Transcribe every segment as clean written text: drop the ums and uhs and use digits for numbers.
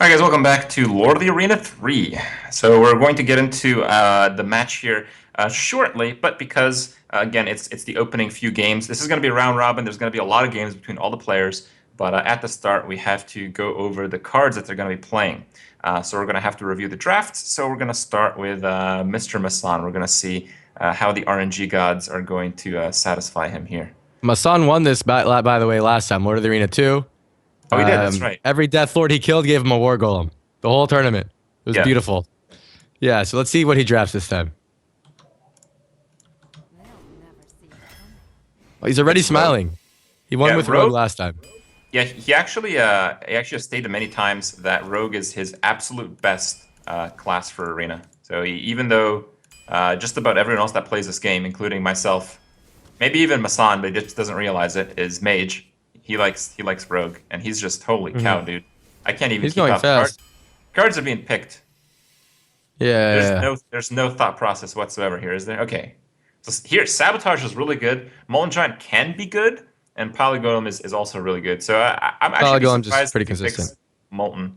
All right, guys, welcome back to Lord of the Arena 3. So we're going to get into the match here shortly, but because, again, it's the opening few games, this is going to be a round robin. There's going to be a lot of games between all the players, but at the start, we have to go over the cards that they're going to be playing. So we're going to have to review the drafts. So we're going to start with Mr. Massan. We're going to see how the RNG gods are going to satisfy him here. Massan won this, by the way, last time, Lord of the Arena 2. Oh, he did, that's right. Every Death Lord he killed gave him a War Golem. The whole tournament. It was beautiful. Yeah, so let's see what he drafts this time. Oh, he's already smiling. He won with Rogue last time. Yeah, he actually has stated many times that Rogue is his absolute best class for Arena. So even though just about everyone else that plays this game, including myself, maybe even Massan, but he just doesn't realize it, is Mage. He likes Rogue, and he's just holy cow, dude! I can't even. He's going fast. Cards are being picked. Yeah. There's no thought process whatsoever here, is there? Okay. So here, Sabotage is really good. Molten Giant can be good, and Polygolem is also really good. So I'm actually surprised pretty consistent. Molten,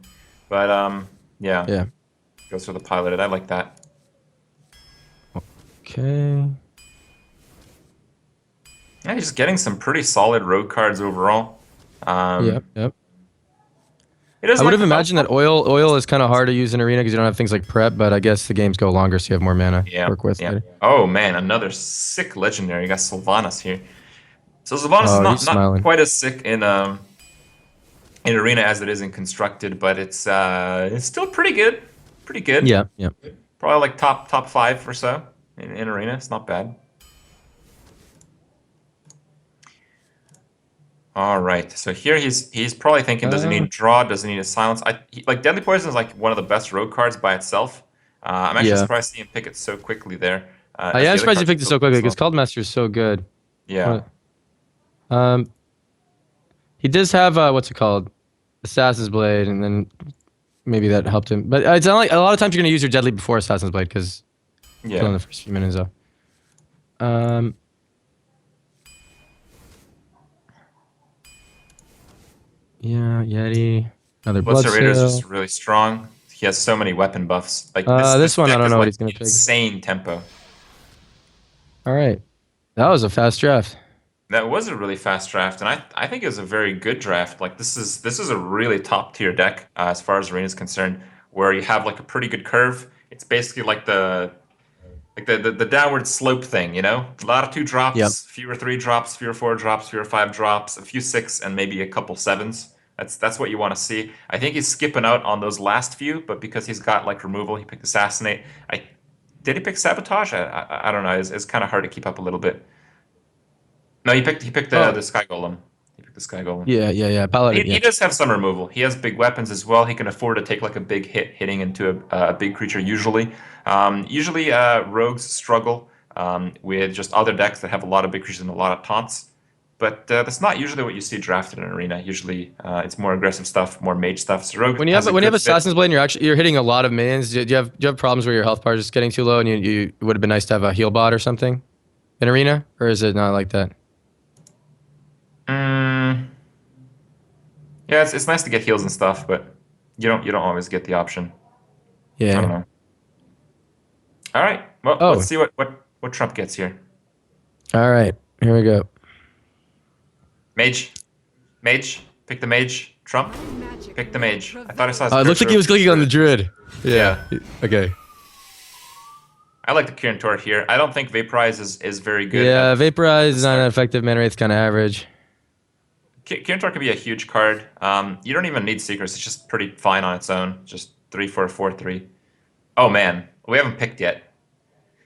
but yeah. Goes for the piloted. I like that. Okay. Yeah, he's just getting some pretty solid rogue cards overall. Yep. I would have imagined that oil is kind of hard to use in Arena because you don't have things like prep, but I guess the games go longer, so you have more mana to work with. Yeah. Oh man, another sick legendary. You got Sylvanas here. So Sylvanas is not quite as sick in Arena as it is in Constructed, but it's still pretty good. Pretty good. Yeah. Probably like top 5 or so in Arena. It's not bad. All right, so here he's probably thinking, does he need draw? Does he need a silence? Like Deadly Poison is like one of the best rogue cards by itself. I'm actually surprised to see him pick it so quickly there. I'm surprised he picked it so quickly because Called Master is so good. Yeah. He does have what's it called, Assassin's Blade, and then maybe that helped him. But it's not like a lot of times you're gonna use your Deadly before Assassin's Blade because killing the first few minutes though. Yeah, Yeti. Another Bloodsail is just really strong. He has so many weapon buffs. Like this one, I don't know what he's gonna pick. Insane tempo. All right, that was a fast draft. That was a really fast draft, and I think it was a very good draft. Like this is a really top tier deck as far as Arena is concerned, where you have like a pretty good curve. It's basically like the downward slope thing, you know? A lot of 2 drops, fewer 3 drops, fewer 4 drops, fewer 5 drops, a few 6, and maybe a couple 7s. That's what you want to see. I think he's skipping out on those last few, but because he's got like removal, he picked Assassinate. Did he pick Sabotage? I don't know. It's kind of hard to keep up a little bit. No, he picked the Sky Golem. He picked the Sky Golem. Yeah. Paladin, he does have some removal. He has big weapons as well. He can afford to take like a big hit hitting into a big creature usually. Usually rogues struggle with just other decks that have a lot of big creatures and a lot of taunts. But that's not usually what you see drafted in Arena. Usually it's more aggressive stuff, more mage stuff. So rogue when you have Assassin's Blade and you're hitting a lot of minions, do you have problems where your health bar is just getting too low and you it would have been nice to have a heal bot or something in Arena? Or is it not like that? Yeah, it's nice to get heals and stuff, but you don't always get the option. Yeah. I don't know. All right. Well, let's see what Trump gets here. All right. Here we go. Mage. Pick the mage. Trump. Pick the mage. I thought I saw his it looks like he was clicking on the Druid. Yeah. Okay. I like the Kirin Tor here. I don't think Vaporize is very good. Yeah, Vaporize is not an effective. Mana rate's kind of average. Kirin Tor can be a huge card. You don't even need Secrets. It's just pretty fine on its own. Just 3 for a 4/3. Oh man, we haven't picked yet.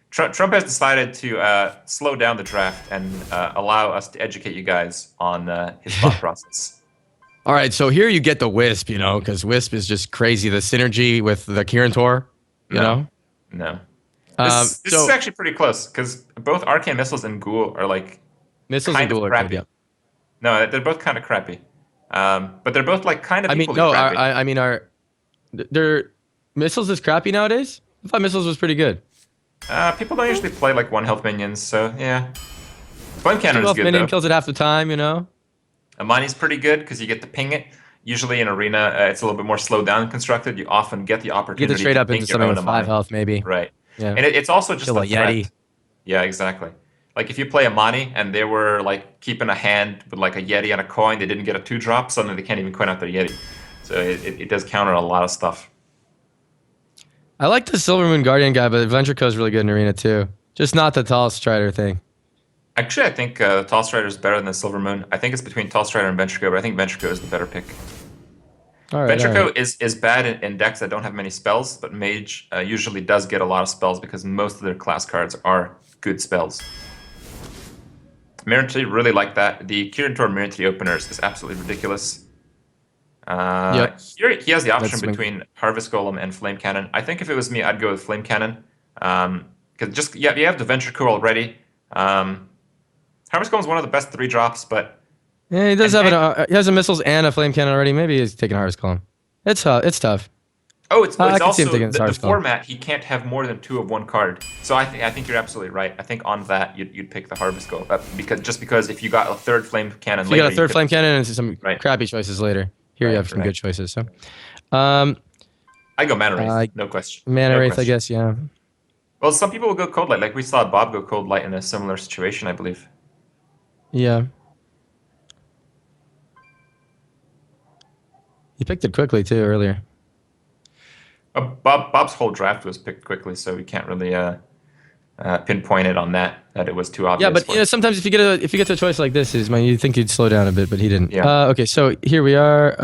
Trump has decided to slow down the draft and allow us to educate you guys on his thought process. All right, so here you get the Wisp, you know, because Wisp is just crazy. The synergy with the Kirin Tor, you know? No. This is actually pretty close because both Arcane Missiles and Ghoul are like kind of crappy. Good, yeah. No, they're both kind of crappy. But they're both like kind of equally crappy. I mean, their Missiles is crappy nowadays? I thought Missiles was pretty good. People don't usually play like 1 health minions, so yeah. Flame Cannon is good minion though. Kills it half the time, you know? Amani's pretty good because you get to ping it. Usually in arena, it's a little bit more slowed down constructed. You often get the You get to opportunity trade to up into ping your something own with 5 Amani. health, maybe. Right. Yeah. And it's also just Kill a a Yeti. threat. Yeah, exactly. Like if you play Amani and they were like keeping a hand with like a Yeti and a coin, they didn't get a 2-drop, suddenly they can't even coin out their Yeti. So it does counter a lot of stuff. I like the Silver Moon Guardian guy, but Ventrico is really good in arena too. Just not the tall strider thing. Actually, I think Tall Strider is better than the Silver Moon. I think it's between Tall Strider and Ventrico, but I think Ventrico is the better pick. All right, all Ventrico right. is bad in decks that don't have many spells, but Mage usually does get a lot of spells because most of their class cards are good spells. Mirror Tree, really like that. The Kirin Tor Mirror Tree openers is absolutely ridiculous. Yep. Here he has the option That's between Harvest Golem and Flame Cannon. I think if it was me, I'd go with Flame Cannon. Because just you have the Ventrico already. Harvest Golem is one of the best 3-drops, but Yeah, he does have he has a missiles and a flame cannon already. Maybe he's taking Harvest Column. It's tough. it's I can see him also taking the Harvest Golem. format. He can't have more than 2 of one card. So I think you're absolutely right. I think on that you'd pick the Harvest Golem because if you got a 3rd Flame Cannon You later, got a 3rd flame cannon and some right. crappy choices later. Here you have some good choices. So, I go Mana Wraith, no question. Mana Wraith, I guess, yeah. Well, some people will go Cold Light. Like we saw Bob go Cold Light in a similar situation, I believe. Yeah. He picked it quickly too earlier. Bob's whole draft was picked quickly, so we can't really pinpoint it on that it was too obvious. Yeah, but you know, sometimes if you get to a choice like this, you think he'd slow down a bit, but he didn't. Yeah. Okay, so here we are.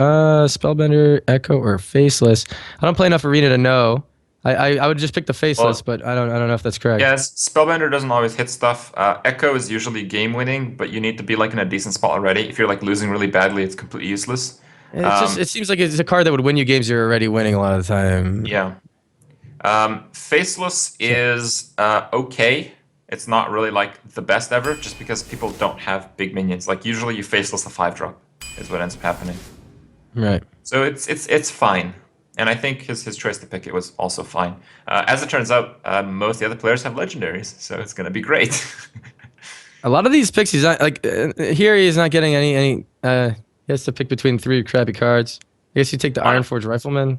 Spellbender, Echo, or Faceless. I don't play enough arena to know. I would just pick the Faceless, but I don't know if that's correct. Yes, Spellbender doesn't always hit stuff. Echo is usually game winning, but you need to be like in a decent spot already. If you're like losing really badly, it's completely useless. It seems like it's a card that would win you games you're already winning a lot of the time. Yeah. Faceless is okay. It's not really like the best ever, just because people don't have big minions. Like usually you Faceless a 5-drop is what ends up happening. Right. So it's fine. And I think his choice to pick it was also fine. As it turns out, most of the other players have legendaries, so it's going to be great. A lot of these picks, he's not like here. He's not getting any. He has to pick between 3 crappy cards. I guess you take the Ironforge Rifleman.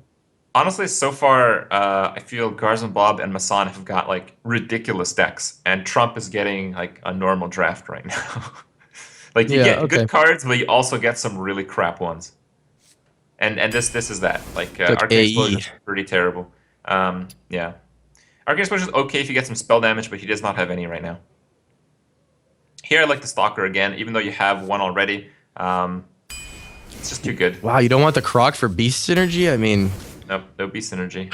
Honestly, so far, I feel Garzan Bob and Massan have got like ridiculous decks, and Trump is getting like a normal draft right now. Like you get good cards, but you also get some really crap ones. And this is that. Like Arcane Explosion is pretty terrible. Yeah, Arcane Explosion is okay if you get some spell damage, but he does not have any right now. Here I like the Stalker again, even though you have one already. It's just too good. Wow, you don't want the Croc for Beast Synergy? I mean... Nope, no Beast Synergy.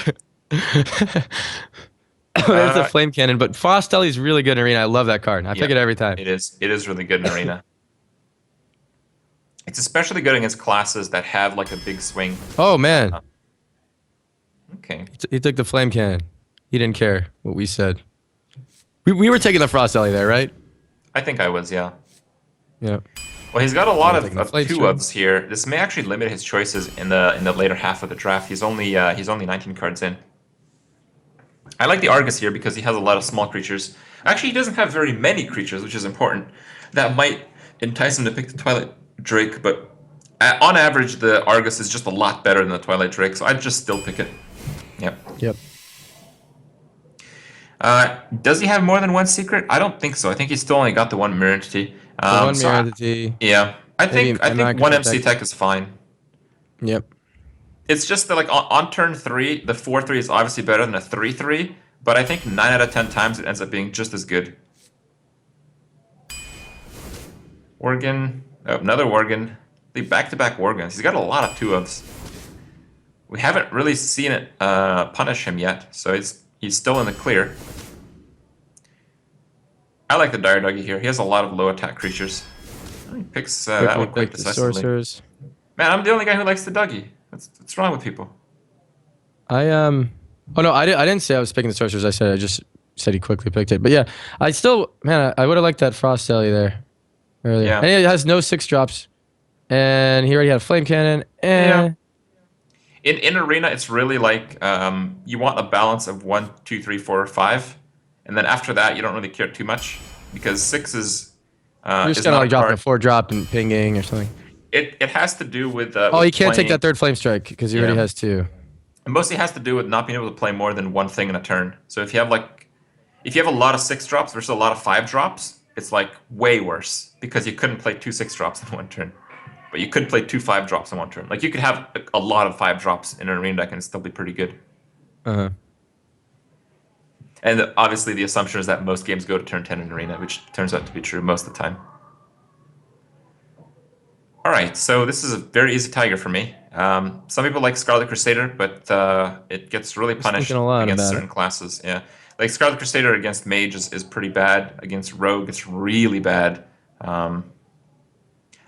There's a Flame Cannon, but Frostelli is really good in Arena. I love that card. I pick it every time. It is really good in Arena. It's especially good against classes that have like a big swing. Oh, man. Okay. He took the Flame Cannon. He didn't care what we said. We were taking the Frostelli there, right? I think I was, yeah. Yeah. Well, he's got a lot of 2-ofs here. This may actually limit his choices in the later half of the draft. He's only 19 cards in. I like the Argus here because he has a lot of small creatures. Actually, he doesn't have very many creatures, which is important. That might entice him to pick the Twilight Drake, but on average, the Argus is just a lot better than the Twilight Drake, so I'd just still pick it. Yep. Does he have more than one secret? I don't think so. I think he's still only got the one Mirror Entity. One Mirror Entity. Yeah. I think one MC Tech is fine. Yep. It's just that, like, on turn 3, the 4-3 is obviously better than a 3-3, but I think 9 out of 10 times it ends up being just as good. Worgen. Oh, another Worgen. The back-to-back Worgens. He's got a lot of 2-ofs. We haven't really seen it punish him yet, so he's still in the clear. I like the Dire Doggy here. He has a lot of low attack creatures. Oh, he picks that one quite decisively. Sorcerers. Man, I'm the only guy who likes the Doggy. What's wrong with people? Oh no, I didn't say I was picking the Sorcerers. I just said he quickly picked it. But yeah, I would have liked that Frostelli there earlier. Yeah. And he has no 6-drops, and he already had a Flame Cannon. Yeah. In Arena, it's really like you want a balance of 1, 2, 3, 4, 5, and then after that, you don't really care too much because 6 is. You're just kind of like dropping a 4-drop and pinging or something. it has to do Oh, he with can't take playing. that third flame strike because he already Yeah, has two. it mostly has to do with not being able to play more than one thing in a turn. So if you have a lot of 6 drops versus a lot of 5 drops, it's like way worse because you couldn't play 2 6 drops in one turn, but you could play 2 5 drops in one turn. Like you could have a lot of 5 drops in an arena deck and it'd still be pretty good. Uh-huh. And obviously, the assumption is that most games go to turn 10 in arena, which turns out to be true most of the time. All right, so this is a very easy tiger for me. Some people like Scarlet Crusader, but it gets really I was thinking punished a lot against about certain it. classes. Yeah, like Scarlet Crusader against Mage is pretty bad. Against Rogue, it's really bad. Um,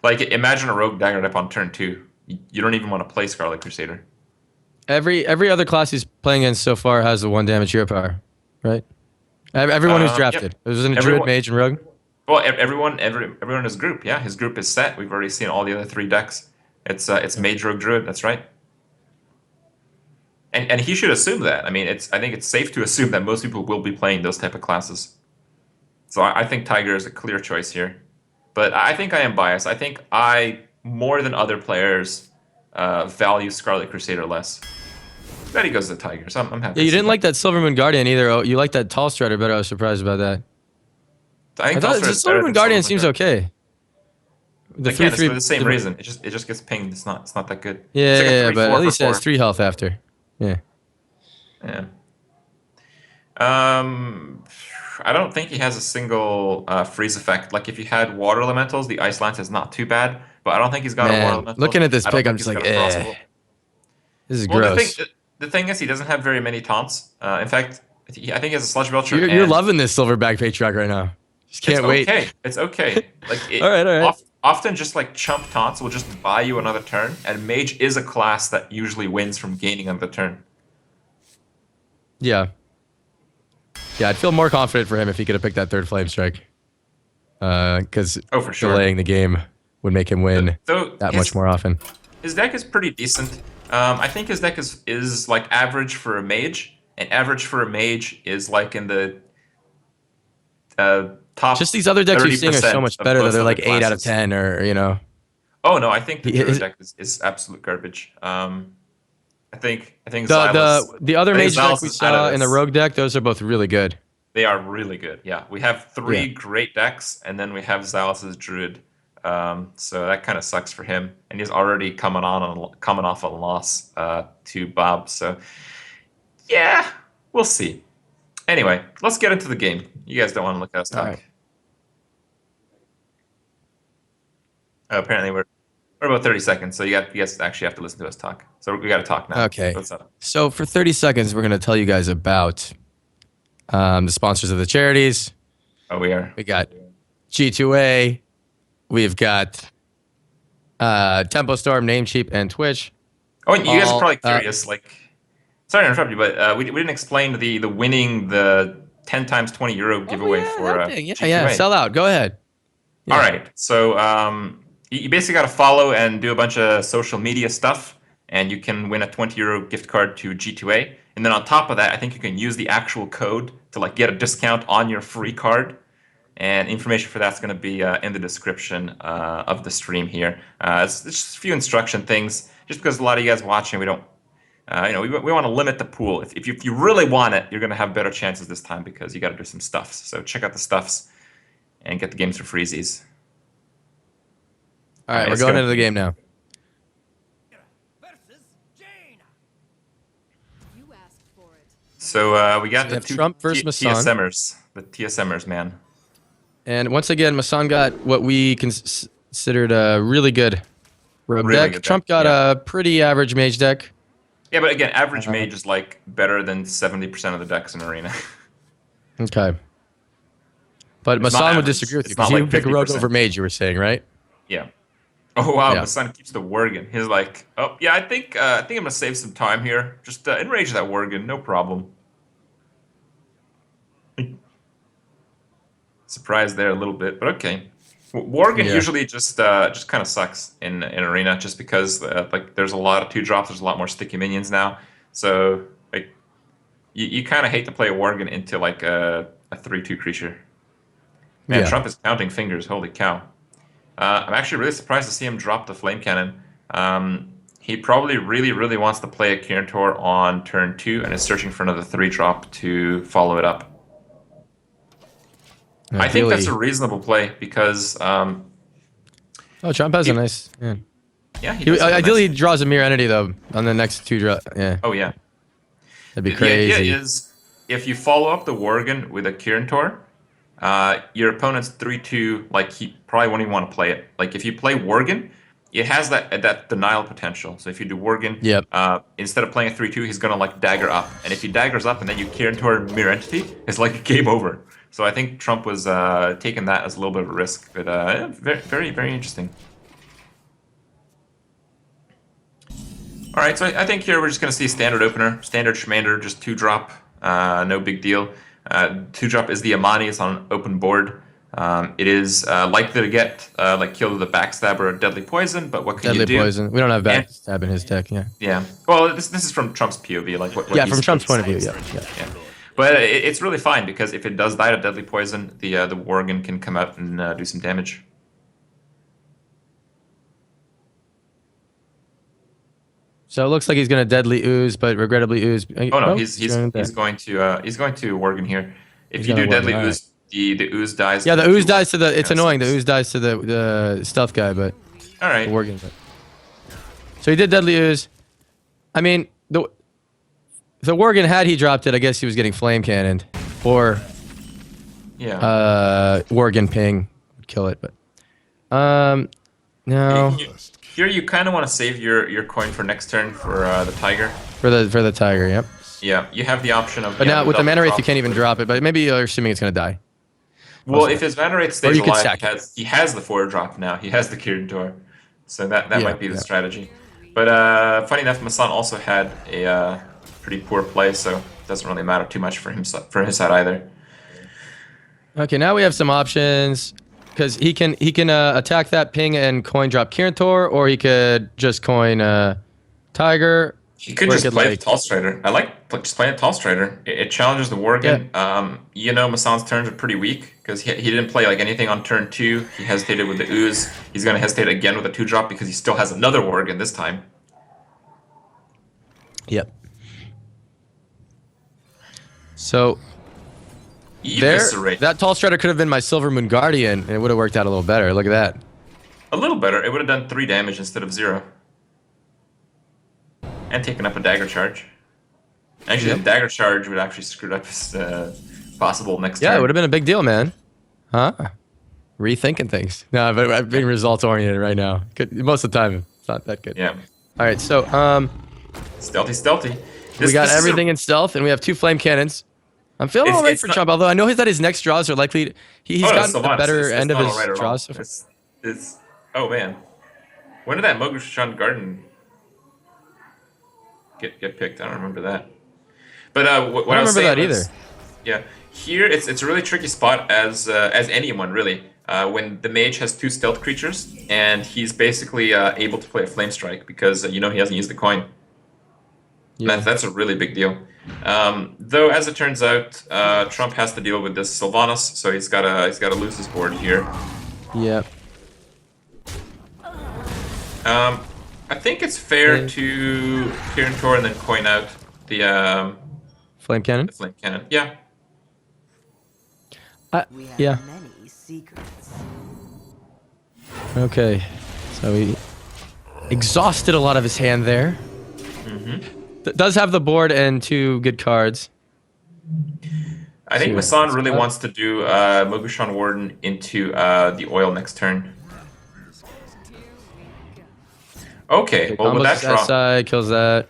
like imagine a Rogue Dagger Dip on turn 2. You don't even want to play Scarlet Crusader. Every other class he's playing against so far has the 1 damage hero power, right? Everyone who's Yep. drafted. It was in a druid, Everyone, mage, and rogue. well, everyone in his group. Yeah, his group is set. We've already seen all the other 3 decks. It's Mage, Rogue, Druid. That's right. And he should assume that. I mean, I think it's safe to assume that most people will be playing those type of classes. So I think Tiger is a clear choice here. But I think I am biased. I think I, more than other players, value Scarlet Crusader less. But he goes to Tiger, so I'm happy Yeah, to you see didn't that. like that Silvermoon Guardian either. Oh, you like that Tall Strider better. I was surprised about that. I I think thought Telstra the is better Silvermoon than Guardian Silverman seems Guard. okay. The three Again, it's for three. the same reason. It just gets pinged. It's not that good. It's Yeah, like a yeah, yeah, three but at four for least it has 4. 3 health after. Yeah. Yeah. Um, I don't think he has a single freeze effect. Like if you had water elementals, the ice lance is not too bad, but I don't think he's got a water Man, looking elemental. at this I don't pick, I'm think just he's like, got a frostable. this is Well, gross. the thing is, he doesn't have very many taunts. In fact, I think he has a sludge belcher, You're and loving this Silverback Patriarch right now. Just it's can't wait. okay. It's okay. Like All it right, all right. often just like chump taunts will just buy you another turn, and mage is a class that usually wins from gaining another turn. Yeah. Yeah, I'd feel more confident for him if he could have picked that third flame strike. Because Oh, for sure. delaying the game would make him win Though that much more often. his deck is pretty decent. I think his deck is like average for a mage, and average for a mage is like in the Just top these other decks you're seeing are so 30% much of better that most they're other like 8 out of classes. 10 or, you know. Oh no, I think the druid His- deck is absolute garbage. I think The Xylas the other I think mage deck Xylas we is out of saw in the this. rogue deck, those are both really good. They are really good. Yeah, we have Yeah. 3 great decks, and then we have Xylas's druid. So that kind of sucks for him, and he's already coming off a loss to Bob. So yeah, we'll see. Anyway, let's get into the game. You guys don't want to look at us All talk. right. Apparently, we're about 30 seconds, so you guys actually have to listen to us talk. So we got to talk now. Okay. What's up? So for 30 seconds, we're going to tell you guys about the sponsors of the charities. Oh, we are. We got G2A. We've got Tempo Storm, Namecheap, and Twitch. Oh, and you guys are All, probably curious. Sorry to interrupt you, but we didn't explain the winning the 10 times 20 euro giveaway yeah, for that thing. Yeah, G2A. sell out. Go ahead. Yeah. All right. So you basically got to follow and do a bunch of social media stuff, and you can win a 20 euro gift card to G2A. And then on top of that, I think you can use the actual code to like get a discount on your free card. And information for that's going to be in the description of the stream here. It's just a few instruction things. Just because a lot of you guys watching, we don't, we want to limit the pool. If you really want it, you're going to have better chances this time because you got to do some stuffs. So check out the stuffs and get the games for freezies. All right, we're let's going go. into the game now. Versus Jane. You asked for it. So we got We the have two Trump versus Massan. TSMers. The TSMers, man. And once again, Massan got what we considered a really good rogue Really deck. good deck, Trump got yeah. a pretty average mage deck. Yeah, but again, average mage is like better than 70% of the decks in Arena. Okay. But It's not Massan would average. disagree with It's you not because he like would pick rogue 50%. over mage, you were saying, right? Yeah. Oh wow, Yeah. the son keeps the Worgen. He's like, oh yeah, I think I'm gonna save some time here. Just enrage that Worgen, no problem. Surprised there a little bit, but okay. Worgen Yeah. usually just kind of sucks in Arena, just because like there's a lot of 2 drops. There's a lot more sticky minions now, so like you kind of hate to play a Worgen into like a 3/2 creature. Man, Yeah. Trump is counting fingers. Holy cow! I'm actually really surprised to see him drop the flame cannon. He probably really wants to play a Kirin Tor on turn 2 and is searching for another 3-drop to follow it up. I think that's a reasonable play because oh, Trump has a nice. Yeah. Yeah, ideally, he draws a mirror entity though on the next 2 draw. Yeah. Oh yeah. That'd be crazy. The idea is if you follow up the Worgen with a Kirin Tor, your opponent's 3-2, like he probably won't even want to play it. Like if you play Worgen, it has that denial potential. So if you do Worgen, yep. Instead of playing a 3-2, he's gonna like dagger up. And if he daggers up and then you Kirin Tor mirror entity, it's like game over. So I think Trump was taking that as a little bit of a risk, but very interesting. All right, so I think here we're just going to see standard opener, standard Shmander, just 2-drop, no big deal. 2-drop is the Amani, it's on an open board. It is likely to get like killed with a backstab or a deadly poison, but what can you do? Deadly poison. We don't have backstab in his deck, yeah. Yeah. Well, this is from Trump's POV, like what yeah, from Trump's point of view, yeah. But it's really fine because if it does die to deadly poison, the Worgen can come out and do some damage. So it looks like he's gonna deadly ooze, but regrettably ooze. Oh no, he's going to Worgen here. If you do deadly ooze, the ooze dies. Yeah, the ooze dies to the. It's annoying. The ooze dies to the stealth guy, but all right. Worgen. So he did deadly ooze. I mean, the Worgen, had he dropped it, I guess he was getting flame cannoned, or Worgen ping would kill it, but no. Here you kind of want to save your coin for next turn for the tiger. For the tiger, yep. Yeah, you have the option of. But now with the mana wraith, you can't even drop it. But maybe you're assuming it's gonna die. Well, if his mana wraith stays alive, he has the 4-drop now. He has the Kirin Tor, so that might be the strategy. But funny enough, Massan also had a pretty poor play, so it doesn't really matter too much for his side either. Okay, now we have some options. Because he can attack that ping and coin drop Kirin Tor, or he could just coin Tiger. He could just play the Tall Strider. I like just playing a Tall Strider. It challenges the Worgen. Yeah. You know, Massan's turns are pretty weak because he didn't play like anything on turn 2. He hesitated with the ooze. He's gonna hesitate again with a 2-drop because he still has another Worgen this time. Yep. So. That Tall Strider could have been my Silver Moon Guardian, and it would have worked out a little better. Look at that. A little better. It would have done 3 damage instead of 0. And taken up a dagger charge. Actually, the dagger charge would actually screw up his possible next turn. Yeah, it would have been a big deal, man. Huh? Rethinking things. No, but I'm being results oriented right now. Most of the time, it's not that good. Yeah. All right, so stealthy. We got everything in stealth, and we have 2 flame cannons. I'm feeling all right for Trump, although I know that his next draws are likely. He's gotten the better end of his draws. Oh man, when did that Mogushan Garden get picked? I don't remember that. But what I don't remember that either. Yeah, here it's a really tricky spot as anyone really. When the mage has 2 stealth creatures and he's basically able to play a flame strike because he hasn't used the coin. Yeah. That's a really big deal. Though, as it turns out, Trump has to deal with this Sylvanas, so he's gotta lose his board here. Yep. I think it's fair to Kirin Tor and then coin out the flame cannon. The flame cannon, yeah. Yeah. Many secrets. Okay, so he exhausted a lot of his hand there. Does have the board and 2 good cards. I think Massan really wants to do Mogushan Warden into the oil next turn. Okay, well with that draw, side kills that.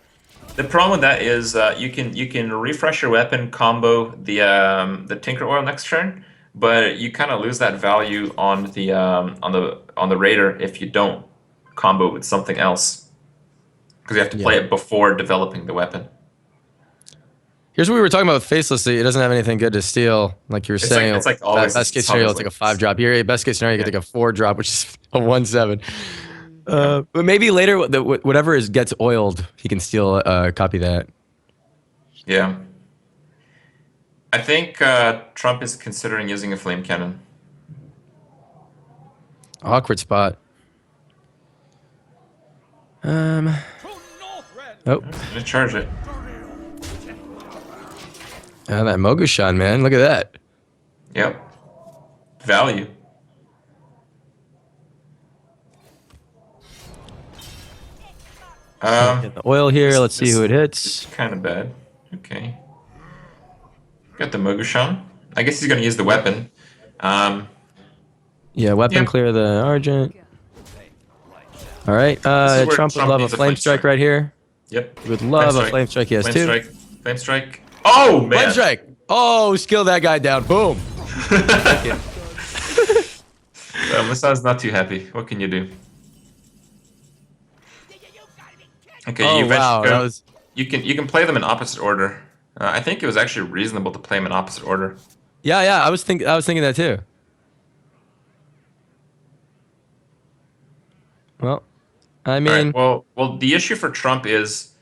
The problem with that is you can refresh your weapon, combo the Tinker Oil next turn, but you kind of lose that value on the Raider if you don't combo with something else. Because you have to play it before developing the weapon. Here's what we were talking about with Facelessly. It doesn't have anything good to steal, like you were saying. It's like always. Best case scenario, it's like a 5-drop. Here, best case scenario, you can take a 4-drop, which is a 1/7. But maybe later, whatever gets oiled, he can still copy that. Yeah. I think Trump is considering using a flame cannon. Awkward spot. Oh. Gonna charge it. Ah, that Mogushan, man. Look at that. Yep. Value. Get the oil here. Let's see who it hits. Kind of bad. Okay. Got the Mogushan. I guess he's gonna use the weapon. Yeah, weapon clear the Argent. All right. Trump would love a flame strike right here. Yep. He would love a flame strike. He has two. Flame strike. Oh man. Flame strike. Oh, skill that guy down. Boom. Massan's not too happy. What can you do? Okay, oh, wow. That was... you can play them in opposite order. I think it was actually reasonable to play them in opposite order. Yeah. I was thinking that too. Well, I mean, right, well, the issue for Trump is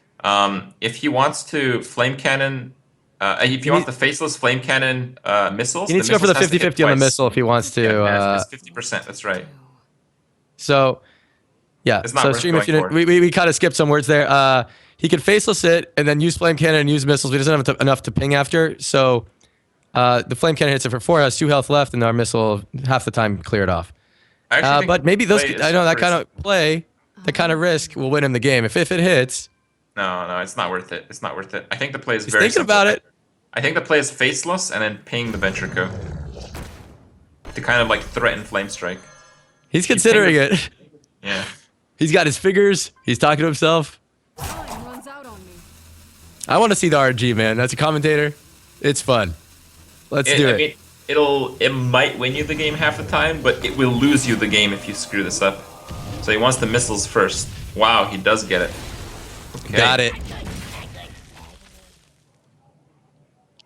if he wants to flame cannon, if he wants the faceless flame cannon missiles, he needs to go for the 50-50 on the missile if he wants to. Yeah, it's 50%. That's right. So, yeah. So stream, if you we kind of skipped some words there. He could faceless it and then use flame cannon and use missiles. But he doesn't have enough to ping after. So the flame cannon hits it for 4. Has 2 health left, and our missile half the time cleared off. But maybe those. I know that kind of play, that kind of risk will win him the game if it hits. No, it's not worth it. It's not worth it. I think the play is very thinking simple. about it. I think the play is faceless and then ping the Ventrico to kind of like threaten flame strike. He's considering it. Yeah. He's got his figures. He's talking to himself. Time runs out on me. I want to see the RNG, man. That's a commentator. It's fun. Let's do it. I mean, it might win you the game half the time, but it will lose you the game if you screw this up. So he wants the missiles first. Wow, he does get it. Okay. Got it.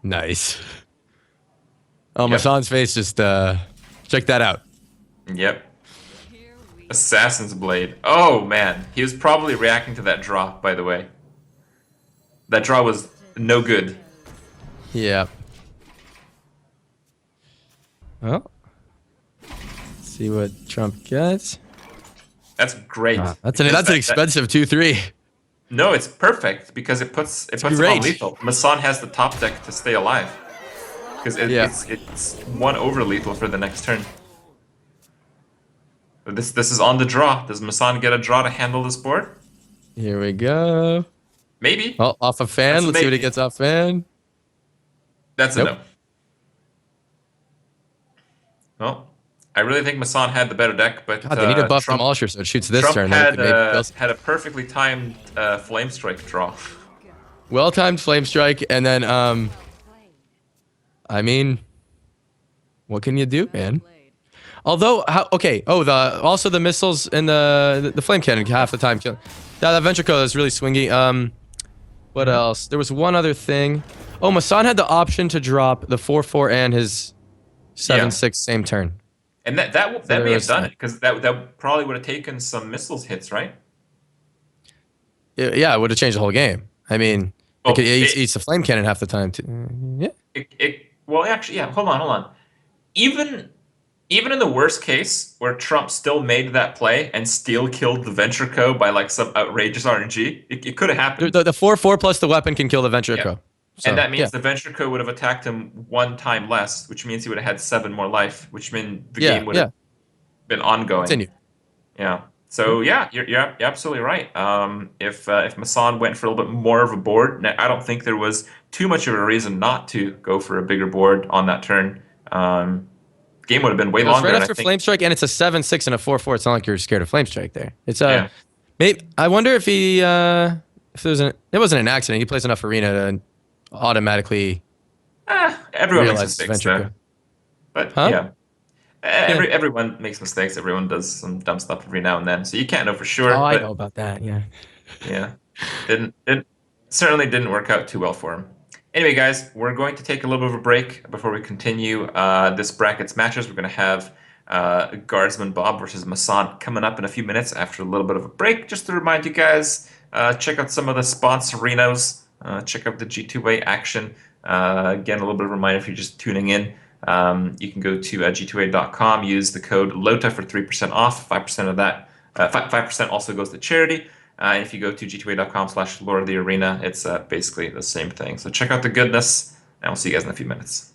Nice. Oh, Massan's face just check that out. Yep. Assassin's Blade. Oh man, he was probably reacting to that draw, by the way. That draw was no good. Yeah. Well, let's see what Trump gets. That's great. That's an expensive 2-3. No, it's perfect because it puts him on lethal. Massan has the top deck to stay alive because it's 1 over lethal for the next turn. This is on the draw. Does Massan get a draw to handle this board? Here we go. Maybe. Oh, off a fan. Let's see what he gets off fan. That's a no. Well, I really think Massan had the better deck, but God, they need to buff Demolisher so it shoots this Trump turn. had a perfectly timed Flame Strike draw. Well-timed Flame Strike, and then, I mean, what can you do, man? Although, also the missiles and the Flame Cannon half the time kill. That Ventrico is really swingy. What else? There was one other thing. Oh, Massan had the option to drop the 4-4 and his 7-6 same turn. And that may have done it, because that probably would have taken some missiles hits, right? Yeah, it would have changed the whole game. I mean, it eats the flame cannon half the time too. Yeah. Well, actually, yeah. Hold on. Even in the worst case, where Trump still made that play and still killed the Ventrico by like some outrageous RNG, it could have happened. The 4-4 plus the weapon can kill the Ventrico. Yeah. So, and that means the Ventrico would have attacked him 1 time less, which means he would have had 7 more life, which means the game would have been ongoing. Continue. Yeah. So yeah, you're absolutely right. If Massan went for a little bit more of a board, I don't think there was too much of a reason not to go for a bigger board on that turn. Game would have been way longer. Right after Flame Strike, and it's a 7-6 and a 4-4. It's not like you're scared of Flame Strike there. It's maybe I wonder if he if it wasn't an accident. He plays enough arena to automatically. Everyone makes mistakes though. But yeah. Everyone makes mistakes. Everyone does some dumb stuff every now and then. So you can't know for sure. Oh, I know about that. Yeah. Yeah. Certainly didn't work out too well for him. Anyway, guys, we're going to take a little bit of a break before we continue this bracket's matches. We're going to have Guardsman Bob versus Massan coming up in a few minutes after a little bit of a break. Just to remind you guys, check out some of the sponsorinos. Check out the G2A action. Again, a little bit of a reminder if you're just tuning in. You can go to g2a.com, use the code LOTA for 3% off. 5% of that, 5% also goes to charity. And if you go to g2a.com/Lord of the Arena, it's basically the same thing. So check out the goodness, and we'll see you guys in a few minutes.